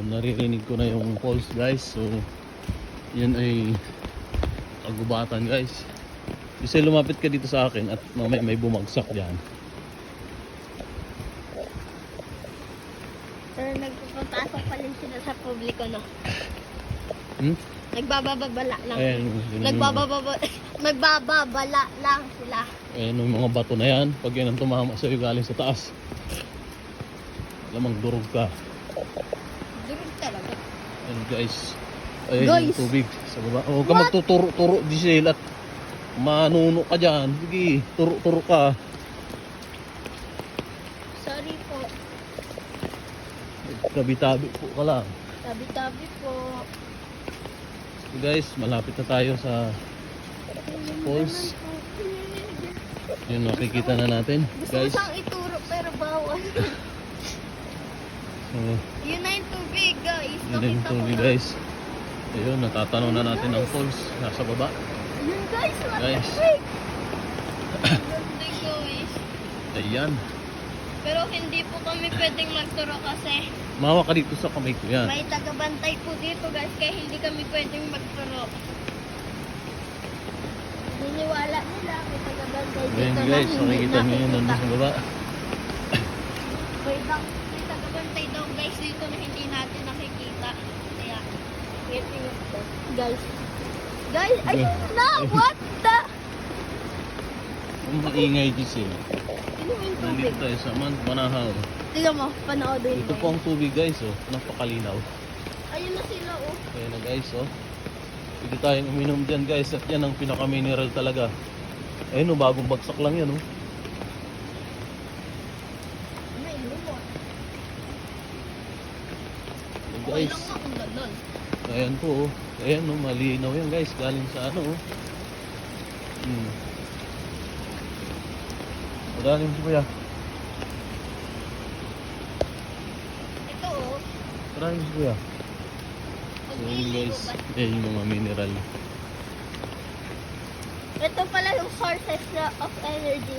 naririnig ko na yung calls guys. So yan ay kagubatan guys. Kasi lumapit ka dito sa akin at mamaya may bumagsak dyan. Pero nagpapasok pa rin sila sa publiko, no? Nagbababala lang. Ayan, Nagbababala lang sila. ayan yung mga bato na yan. Pag yan ang tumama sa'yo galing sa taas, lamang durog ka. Durog talaga. Ayan guys. Ayan Guys. yung tubig sa baba. Huwag ka magtuturo-turo Giselle at manuno ka dyan. Sige, turo-turo ka. Sorry po. Tabi-tabi po ka lang. Tabi-tabi po. So guys, malapit na tayo sa falls. Yun, makikita na natin Gusto guys. ko siyang ituro pero bawal. So, Yun na yung tubig, guys. yun na yung Nakita ko tubig na. guys. Ayun, natatanaw na natin ang falls. Nasa baba. Yun guys, Guys. malapit. Ganda guys. Ayan. Pero hindi po kami pwedeng magturo kasi Mawa ka dito sa kamay ko yan. may tagabantay po dito guys, kaya hindi kami pwedeng magturo. Niniwala nila may tagabantay dito Ayan na guys, hindi makikita nyo yun nandun sa baba. May tagabantay daw guys dito na hindi natin nakikita. Kaya, waiting ito. Guys. Guys, ayun na! What the? Ang maingay Giselle. Ano yung tubig? Nandito tayo sa Manahaw. Tignan mo, panoodin Ito mo. po ang tubig guys, oh. Napakalinaw. Ayun na sila oh. Ayan na guys, oh. Pwede tayong uminom dyan guys at yan ang pinaka-mineral talaga. Ayun oh, bagong bagsak lang yan oh. May lumot. Ayan, Okay guys. lang nga kung ganon. Ayan po oh. Ayan oh, malinaw yan guys. Galing sa ano oh. Magaling po kuya. Ito oh. Maraming po kuya. Pag So yun nililigo guys, ba? ayan yung mga mineral. Ito pala yung sources of energy.